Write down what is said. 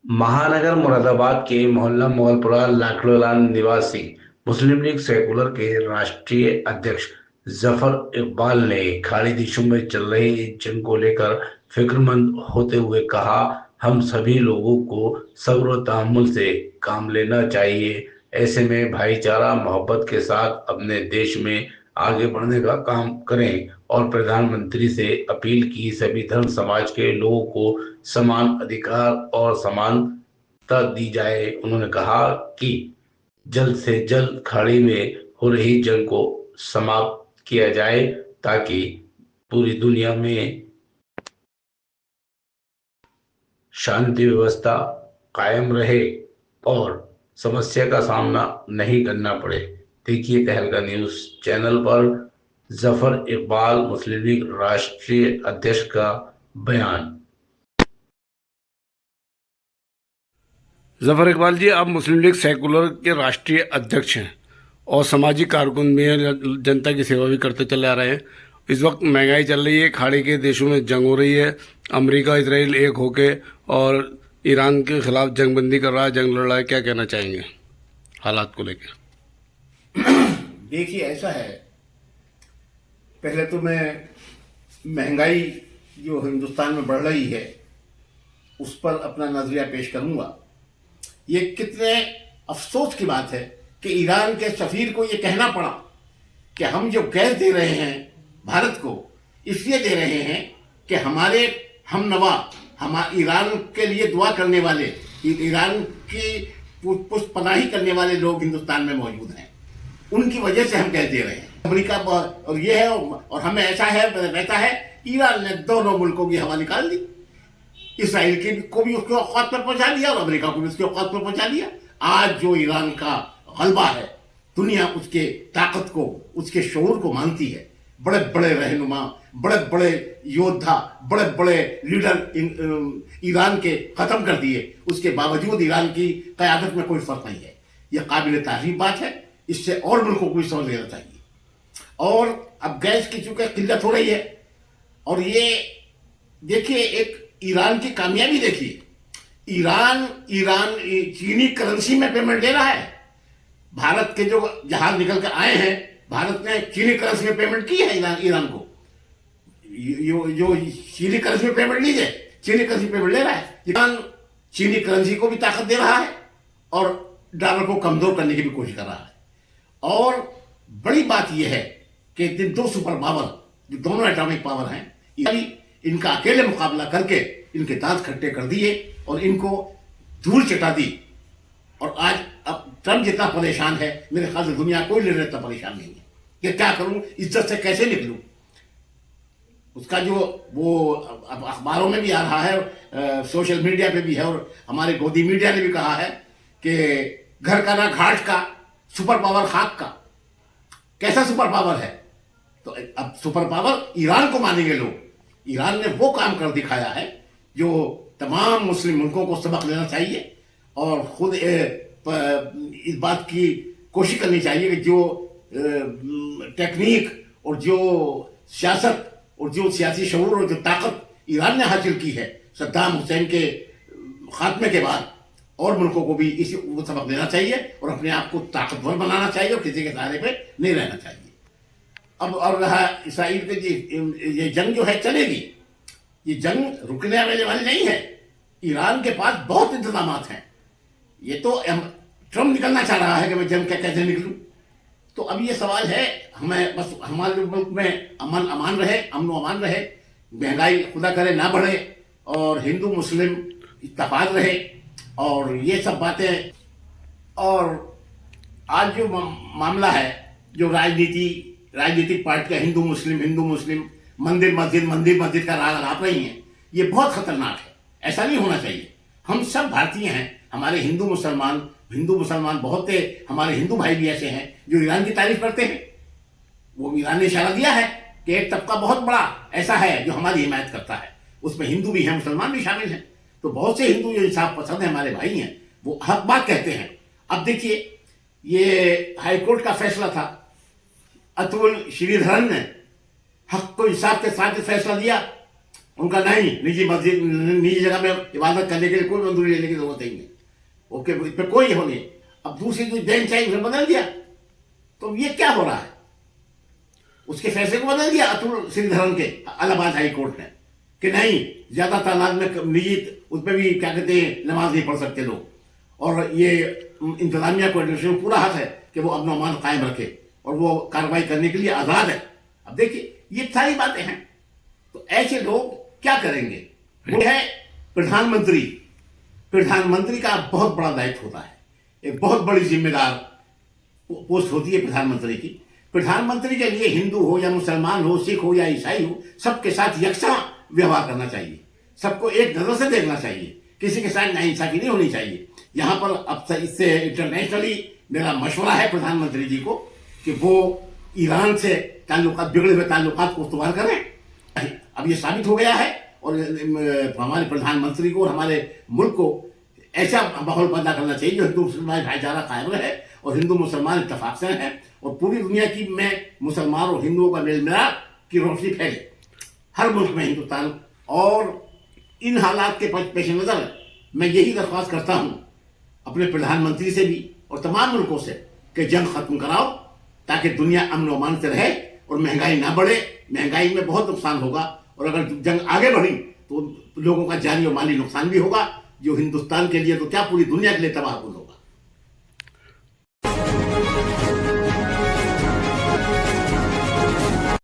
महानगर मुरादाबाद के मोहल्ला मोगलपुरा लाखड़ोला निवासी मुस्लिम लीग सेकुलर के राष्ट्रीय अध्यक्ष जफर इकबाल ने खाड़ी देशों में चल रही जंग को लेकर फिक्रमंद होते हुए कहा, हम सभी लोगों को सब्र और तहम्मुल से काम लेना चाहिए। ऐसे में भाईचारा मोहब्बत के साथ अपने देश में आगे बढ़ने का काम करें और प्रधानमंत्री से अपील की सभी धर्म समाज के लोगों को समान अधिकार और समानता दी जाए। उन्होंने कहा कि जल्द से जल्द खाड़ी में हो रही जंग को समाप्त किया जाए ताकि पूरी दुनिया में शांति व्यवस्था कायम रहे और समस्या का सामना नहीं करना पड़े। देखिए तहलका न्यूज चैनल पर जफर इकबाल मुस्लिम लीग राष्ट्रीय अध्यक्ष का बयान। जफर इकबाल जी, आप मुस्लिम लीग सेकुलर के राष्ट्रीय अध्यक्ष हैं और सामाजिक कारकुन भी हैं, जनता की सेवा भी करते चले आ रहे हैं। इस वक्त महंगाई चल रही है, खाड़ी के देशों में जंग हो रही है, अमेरिका इसराइल एक होके और ईरान के खिलाफ जंगबंदी कर रहा है, जंग लड़ रहा है। क्या कहना चाहेंगे हालात को लेकर? देखिए, ऐसा है, पहले तो मैं महंगाई जो हिंदुस्तान में बढ़ रही है उस पर अपना नजरिया पेश करूंगा। ये कितने अफसोस की बात है कि ईरान के सफीर को ये कहना पड़ा कि हम जो गैस दे रहे हैं भारत को, इसलिए दे रहे हैं कि हमारे हमनवा, हमारे ईरान के लिए दुआ करने वाले, ईरान की पुष्पनाही करने वाले लोग हिंदुस्तान में मौजूद हैं, उनकी वजह से हम गैस दे रहे हैं। अमेरिका और ये है और हमें ऐसा है रहता है। ईरान ने दोनों मुल्कों की हवा निकाल दी, इसराइल की को भी उसके औकात पर पहुंचा दिया और अमेरिका को भी उसके औकात पर पहुंचा दिया। आज जो ईरान का गलबा है, दुनिया उसके ताकत को, उसके शऊर को मानती है। बड़े बड़े रहनुमा, बड़े बड़े योद्धा, बड़े बड़े लीडर ईरान के खत्म कर दिए, उसके बावजूद ईरान की क़यादत में कोई फर्क नहीं है। यह काबिल तारीफ बात है, इससे और मुल्कों को भी समझ लेना चाहिए। और अब गैस की चूंकि किल्लत हो रही है, और ये देखिए एक ईरान की कामयाबी देखिए, ईरान चीनी करेंसी में पेमेंट दे रहा है। भारत के जो जहाज निकल कर आए हैं, भारत ने चीनी करेंसी में पेमेंट की है ईरान को। जो चीनी करेंसी में पेमेंट लीजिए, चीनी करेंसी पेमेंट ले रहा है। ईरान चीनी करेंसी को भी ताकत दे रहा है और डॉलर को कमजोर करने की भी कोशिश कर रहा है। और बड़ी बात यह है कि दो सुपर पावर, जो दोनों एटॉमिक पावर हैं, इनका अकेले मुकाबला करके इनके दांत खट्टे कर दिए और इनको धूल चटा दी। और आज अब ट्रम्प जितना परेशान है, मेरे ख्याल से दुनिया कोई लीडर इतना परेशान नहीं है कि क्या करूं, इज्जत से कैसे निकलूं। उसका जो वो अब अखबारों में भी आ रहा है, सोशल मीडिया पे भी है, और हमारे गोदी मीडिया ने भी कहा है कि घर का ना घाट का, सुपर पावर खाक का। कैसा सुपर पावर है? तो अब सुपर पावर ईरान को मानेंगे लोग। ईरान ने वो काम कर दिखाया है जो तमाम मुस्लिम मुल्कों को सबक लेना चाहिए और खुद इस बात की कोशिश करनी चाहिए कि जो टेक्निक और जो सियासत और जो सियासी शऊर और जो ताकत ईरान ने हासिल की है सद्दाम हुसैन के खात्मे के बाद, और मुल्कों को भी इसी वो सबक लेना चाहिए और अपने आप को ताकतवर बनाना चाहिए और किसी के सहारे पे नहीं रहना चाहिए। अब और रहा इसराइल के ये जंग जो है चलेगी, ये जंग रुकने वाली नहीं है। ईरान के पास बहुत इंतजाम हैं। ये तो ट्रम्प निकलना चाह रहा है कि मैं जंग कैसे निकलूं। तो अब ये सवाल है, हमें बस हमारे मुल्क में अमन अमान रहे, अमन अमान रहे, महंगाई खुदा करे ना बढ़े और हिंदू मुस्लिम इत्तेफाक रहे और ये सब बातें। और आज जो मामला है, जो राजनीतिक पार्टियां हिंदू मुस्लिम मंदिर मस्जिद का राग आप रही हैं, ये बहुत खतरनाक है। ऐसा नहीं होना चाहिए। हम सब भारतीय हैं, हमारे हिंदू मुसलमान बहुत थे, हमारे हिंदू भाई भी ऐसे हैं जो ईरान की तारीफ करते हैं। वो ईरान ने इशारा दिया है कि एक तबका बहुत बड़ा ऐसा है जो हमारी हिमायत करता है, उसमें हिंदू भी हैं, मुसलमान भी शामिल हैं। तो बहुत से हिंदू जो इंसाफ पसंद है, हमारे भाई हैं, वो हक बात कहते हैं। अब देखिए, ये हाईकोर्ट का फैसला था, अतुल श्रीधरन ने हक को इंसाफ के साथ फैसला दिया उनका नहीं, निजी मस्जिद निजी जगह में इबादत करने के लिए कोई मंजूरी लेने की जरूरत नहीं है, ओके, इस पर कोई हो नहीं। अब दूसरी जो बेंच है उसे बदल दिया, तो ये क्या हो रहा है? उसके फैसले को बदल दिया अतुल श्रीधरन के इलाहाबाद हाई कोर्ट ने कि नहीं, ज्यादा तादाद में निजी उस पर भी क्या कहते हैं नमाज नहीं पढ़ सकते लोग, और ये इंतजामिया को एडमिनिस्ट्रेशन पूरा हक है कि वो अपना मान कायम रखे और वो कार्रवाई करने के लिए आजाद है। अब देखिए ये सारी बातें हैं, तो ऐसे लोग क्या करेंगे? वो है प्रधानमंत्री। प्रधानमंत्री का बहुत बड़ा दायित्व होता है, एक बहुत बड़ी जिम्मेदार पोस्ट होती है प्रधानमंत्री की। प्रधानमंत्री के लिए हिंदू हो या मुसलमान हो, सिख हो या ईसाई हो, सबके साथ यकसा व्यवहार करना चाहिए, सबको एक नजर से देखना चाहिए, किसी के साथ नाइंसाफी नहीं होनी चाहिए। यहाँ पर अब इससे इंटरनेशनली मेरा मशवरा है प्रधानमंत्री जी को कि वो ईरान से ताल्लुकात, बिगड़े हुए ताल्लुकात को इस्तेमाल करें। अब ये साबित हो गया है और हमारे प्रधानमंत्री को और हमारे मुल्क को ऐसा माहौल पैदा करना चाहिए जो हिंदू मुसलमान भाईचारा कायम रहे और हिंदू मुसलमान इत्तेफाक से हैं और पूरी दुनिया की में मुसलमान और हिंदुओं का मेल मिलाप की रोशनी फैले हर मुल्क में हिंदुस्तान। और इन हालात के पेश नज़र मैं यही दरख्वास्त करता हूँ अपने प्रधानमंत्री से भी और तमाम मुल्कों से कि जंग खत्म कराओ ताकि दुनिया अमन और अमान से रहे और महंगाई ना बढ़े। महंगाई में बहुत नुकसान होगा और अगर जंग आगे बढ़ी तो लोगों का जानी और माली नुकसान भी होगा, जो हिंदुस्तान के लिए तो क्या पूरी दुनिया के लिए तबाहकुन होगा।